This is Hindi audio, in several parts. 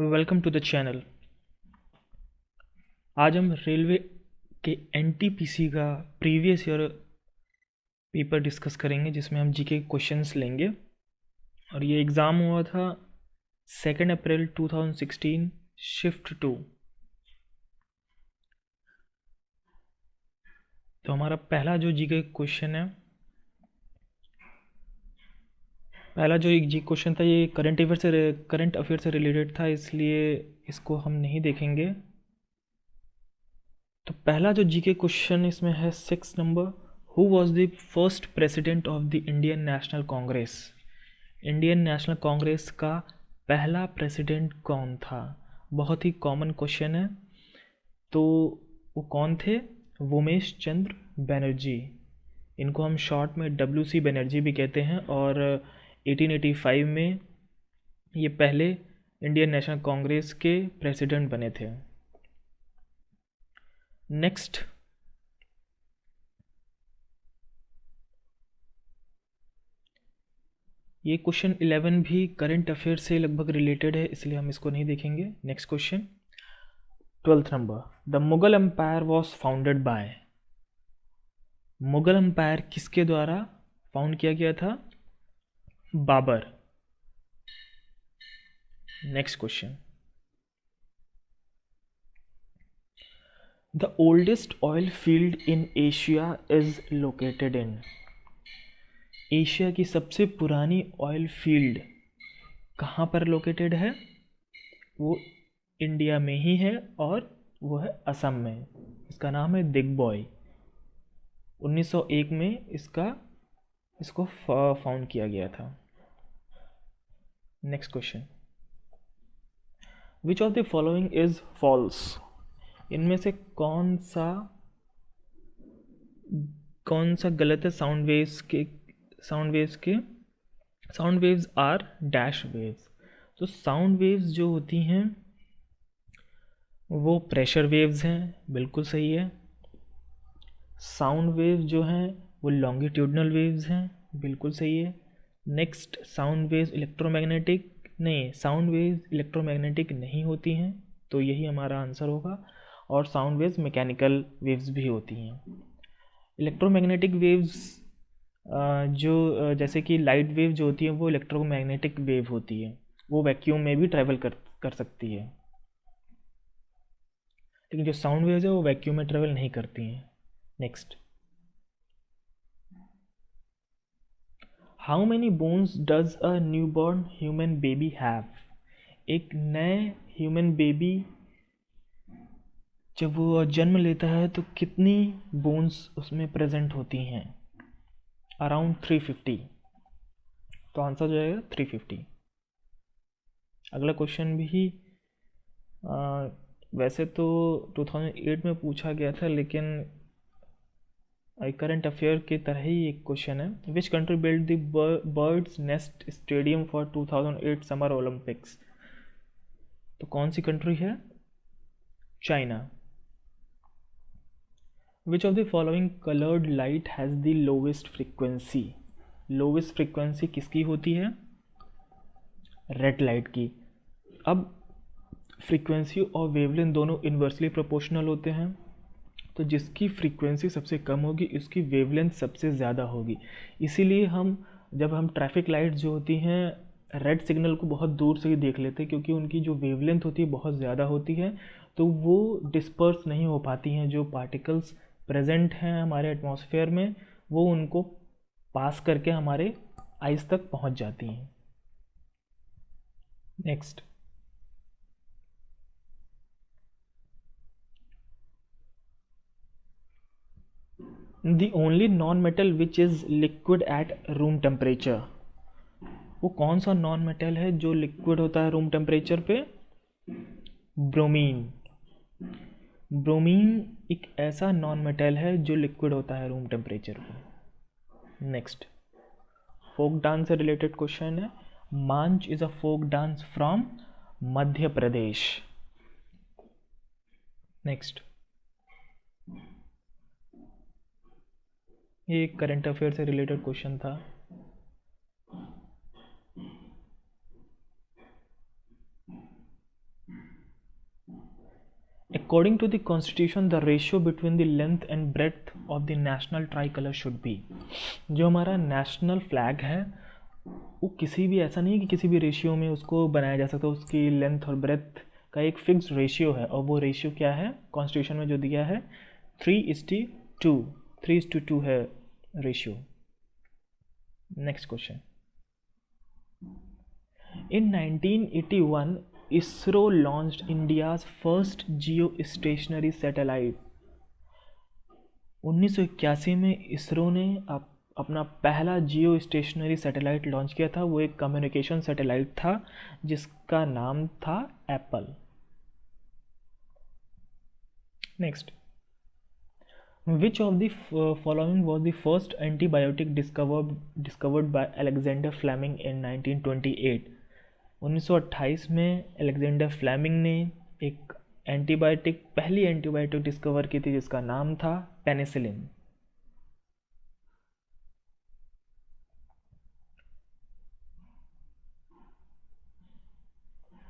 Welcome to the channel. आज हम रेलवे के एनटीपीसी का प्रीवियस ईयर पेपर डिस्कस करेंगे, जिसमें हम जीके क्वेश्चंस लेंगे। और ये एग्ज़ाम हुआ था 2 अप्रैल 2016, शिफ्ट 2। तो हमारा पहला जो जीके क्वेश्चन है, पहला जो एक जी क्वेश्चन था, ये करंट अफेयर से रिलेटेड था, इसलिए इसको हम नहीं देखेंगे। तो पहला जो जीके क्वेश्चन इसमें है 6 number. Who was the first president of the Indian national Congress? Indian national Congress का पहला प्रेसिडेंट कौन था? बहुत ही कॉमन क्वेश्चन है। तो वो कौन थे? वोमेश चंद्र बनर्जी। इनको हम शॉर्ट में WC बनर्जी भी कहते हैं। और 1885 में ये पहले इंडियन नेशनल कांग्रेस के प्रेसिडेंट बने थे। नेक्स्ट, ये क्वेश्चन 11 भी करंट अफेयर से लगभग रिलेटेड है, इसलिए हम इसको नहीं देखेंगे। Next question 12th number. The Mughal empire was founded by. Mughal empire किसके द्वारा फाउंड किया गया था? Babur. Next question, the oldest oil field in Asia is located in. Asia की सबसे पुरानी ऑयल फील्ड कहाँ पर लोकेटेड है? वो इंडिया में ही है, और वो है असम में। इसका नाम है दिग्बॉय। 1901 में इसको फाउंड किया गया था। Next question, which of the following is false? इनमें से कौन सा गलत है? Sound waves are dash waves. तो साउंड वेव्स जो होती हैं वो प्रेशर वेव्स हैं, बिल्कुल सही है। साउंड वेव्स जो हैं वो लॉन्गिट्यूडनल वेव्स हैं, बिल्कुल सही है। नेक्स्ट, साउंड वेव्स इलेक्ट्रोमैग्नेटिक नहीं होती हैं, तो यही हमारा आंसर होगा। और साउंड वेव्स मैकेनिकल वेव्स भी होती हैं। इलेक्ट्रोमैग्नेटिक वेव्स जैसे कि लाइट वेव जो होती है वो इलेक्ट्रोमैग्नेटिक वेव होती है, वो वैक्यूम में भी ट्रैवल कर सकती है। लेकिन जो साउंड वेव्स है वो वैक्यूम में ट्रैवल नहीं करती हैं। Next, how many bones does a newborn human baby have? एक नए ह्यूमन बेबी जब वो जन्म लेता है तो कितनी बोन्स उसमें प्रेजेंट होती हैं? अराउंड 350। तो आंसर जो है 350। अगला क्वेश्चन भी वैसे तो 2008 में पूछा गया था, लेकिन करंट अफेयर की तरह ही एक क्वेश्चन है। Which country build the birds nest stadium for 2008 summer Olympics? तो कौन सी कंट्री है? China. Which of the following coloured light has the lowest frequency? Lowest frequency किसकी होती है? रेड लाइट की। अब फ्रीक्वेंसी और वेवलेंथ दोनों इन्वर्सली प्रोपोर्शनल होते हैं, तो जिसकी फ्रीक्वेंसी सबसे कम होगी उसकी वेवलेंथ सबसे ज़्यादा होगी। इसीलिए जब हम ट्रैफिक लाइट जो होती हैं रेड सिग्नल को बहुत दूर से ही देख लेते हैं, क्योंकि उनकी जो वेवलेंथ होती है बहुत ज़्यादा होती है, तो वो डिस्पर्स नहीं हो पाती हैं। जो पार्टिकल्स प्रेजेंट हैं हमारे एटमॉस्फेयर में वो उनको पास करके हमारे आइस तक पहुंच जाती हैं। Next, the only non metal which is liquid at room temperature. वो कौन सा नॉन मेटल है जो लिक्विड होता है रूम टेम्परेचर पे? ब्रोमीन। ब्रोमीन एक ऐसा नॉन मेटल है जो लिक्विड होता है रूम टेम्परेचर पे। नेक्स्ट, फोक डांस से रिलेटेड क्वेश्चन है। Maanch is a folk dance from Madhya Pradesh. Next, ये करंट अफेयर से रिलेटेड क्वेश्चन था। According to the constitution, the ratio between the length and breadth of the national tricolor should be. जो हमारा नेशनल फ्लैग है वो किसी भी ऐसा नहीं है कि किसी भी रेशियो में उसको बनाया जा सकता है, उसकी लेंथ और ब्रेथ का एक फिक्स रेशियो है, और वो रेशियो क्या है कॉन्स्टिट्यूशन में जो दिया है 3:2, 3:2 है ratio. Next question. In 1981, ISRO launched India's first geostationary satellite. 1981 में इसरो ने अपना पहला जियो स्टेशनरी सैटेलाइट लॉन्च किया था. वो एक कम्युनिकेशन सैटेलाइट था जिसका नाम था Apple. Next. Which of the following was the first antibiotic discovered by Alexander Fleming in 1928? 1928 में अलेक्जेंडर फ्लेमिंग ने एक पहली एंटीबायोटिक डिस्कवर की थी जिसका नाम था penicillin.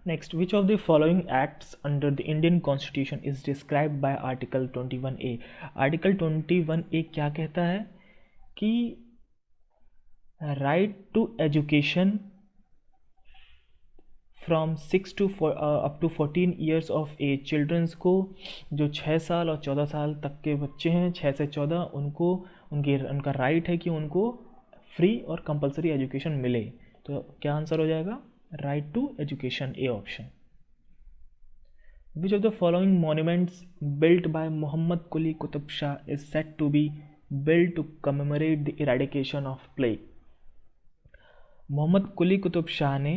Next, which of the following acts under the Indian Constitution is described by Article 21A? Article 21A क्या कहता है कि right to education from 6 to up to 14 years of age, children's को जो 6 साल और 14 साल तक के बच्चे हैं, 6 से 14, उनको उनका राइट है कि उनको फ्री और कंपलसरी एजुकेशन मिले. तो क्या आंसर हो जाएगा? Right to education, A option. Which of the following monuments built by Mohammed Quli Qutb Shah is set to be built to commemorate the eradication of plague? Mohammed Quli Qutb Shah ने,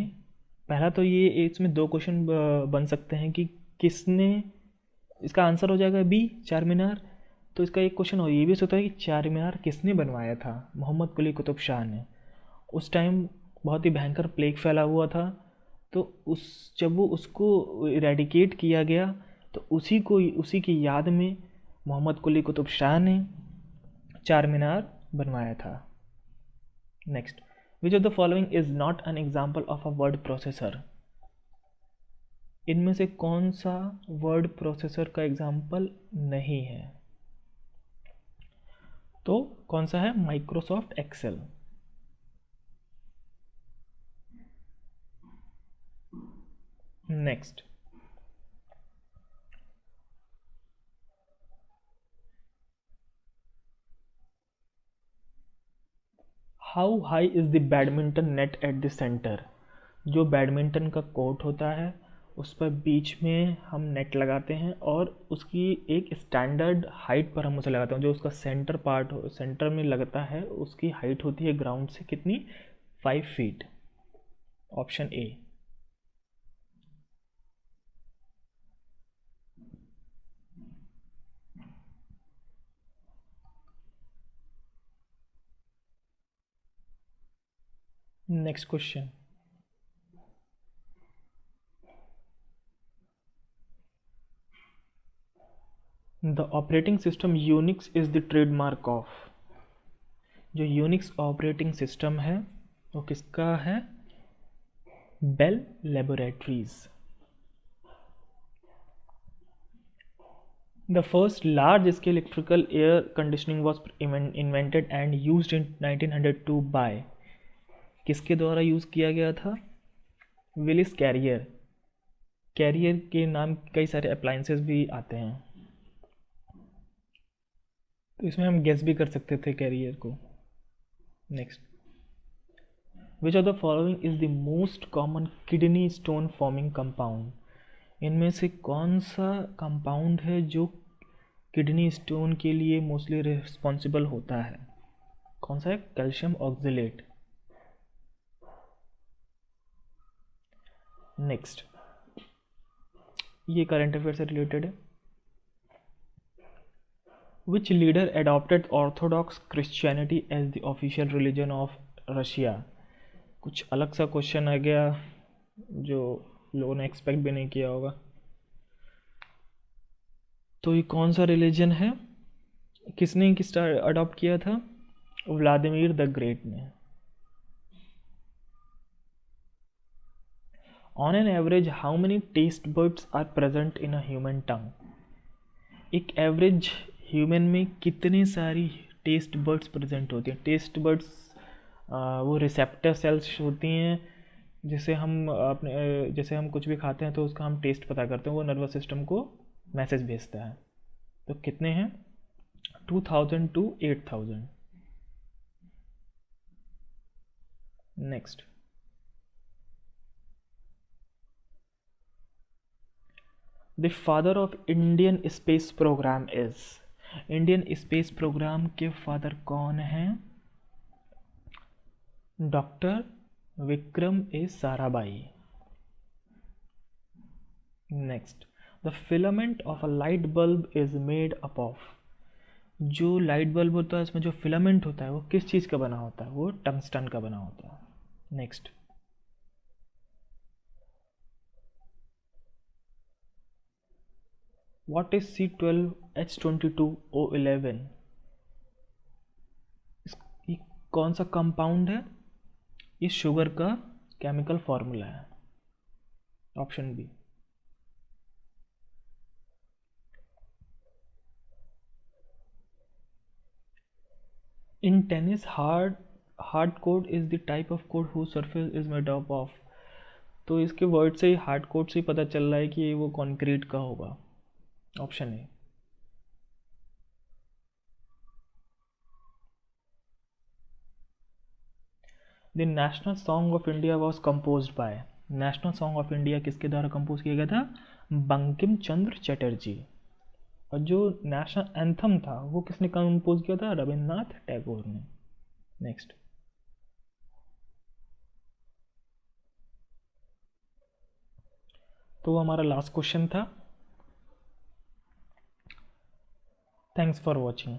पहला तो ये इसमें दो क्वेश्चन बन सकते हैं कि किसने, इसका आंसर हो जाएगा बी, चार मीनार. तो इसका एक क्वेश्चन और ये भी सोचता है कि चार मीनार किसने बनवाया था? मोहम्मद कुली कुतुब शाह ने. उस टाइम बहुत ही भयंकर प्लेग फैला हुआ था, तो जब वो उसको इरेडिकेट किया गया तो उसी की याद में मोहम्मद कुली कुतुब शाह ने चार मीनार बनवाया था. Next. Which of the following is not an example of a word processor? इनमें से कौन सा वर्ड प्रोसेसर का एग्जाम्पल नहीं है? तो कौन सा है? Microsoft Excel. Next. How high is the badminton net at the center? जो बैडमिंटन का कोर्ट होता है उस पर बीच में हम नेट लगाते हैं और उसकी एक स्टैंडर्ड हाइट पर हम उसे लगाते हैं. जो उसका सेंटर में लगता है उसकी हाइट होती है ग्राउंड से कितनी? 5 feet. Option A. Next question. The operating system Unix is the trademark of. जो यूनिक्स ऑपरेटिंग सिस्टम है वो किसका है? Bell laboratories. The first large-scale electrical air conditioning was invented and used in 1902 by. किसके द्वारा यूज़ किया गया था? Willis Carrier. कैरियर के नाम कई सारे अप्लायंसेस भी आते हैं, तो इसमें हम गेस भी कर सकते थे कैरियर को. Next. Which of the following is the most common kidney stone forming compound? इनमें से कौन सा कंपाउंड है जो किडनी स्टोन के लिए मोस्टली रिस्पॉन्सिबल होता है? कौन सा है? Calcium oxalate. नेक्स्ट. ये करंट अफेयर से रिलेटेड है. Which leader adopted orthodox Christianity as the official religion of Russia? कुछ अलग सा क्वेश्चन आ गया जो लोगों ने एक्सपेक्ट भी नहीं किया होगा. तो ये कौन सा रिलीजन है? किसने अडॉप्ट किया था? व्लादिमीर द ग्रेट ने. On an average how many taste buds are present in a human tongue? एक एवरेज ह्यूमन में कितनी सारी टेस्ट बर्ड्स प्रेजेंट होती हैं? टेस्ट बर्ड्स वो रिसेप्टर सेल्स होती हैं, जैसे हम अपने जैसे हम कुछ भी खाते हैं तो उसका हम टेस्ट पता करते हैं, वो नर्वस सिस्टम को मैसेज भेजता है। तो कितने हैं? 2000 to 8000। Next, the father of Indian space program is, Indian space program के फादर कौन हैं? Doctor Vikram A Sarabhai. Next, the filament of a light bulb is made up of, जो लाइट बल्ब होता है उसमें जो फिलामेंट होता है वो किस चीज़ का बना होता है? वो टंगस्टन का बना होता है। Next, what is C12H22O11? ये कौन सा कंपाउंड है? ये शुगर का केमिकल फॉर्मूला है। Option B. In tennis, hard court is the type of court who surface is made up of, तो इसके वर्ड से ही हार्ड कोर्ट से ही पता चल रहा है कि वो कंक्रीट का होगा। Option A. The national song of India was compose bye, national song of India किसके द्वारा कंपोज किया गया था? बंकिम चंद्र चटर्जी। और जो नेशनल एंथम था वो किसने कंपोज किया था? रविन्द्रनाथ टैगोर ने। नेक्स्ट, तो वो हमारा लास्ट क्वेश्चन था। Thanks for watching.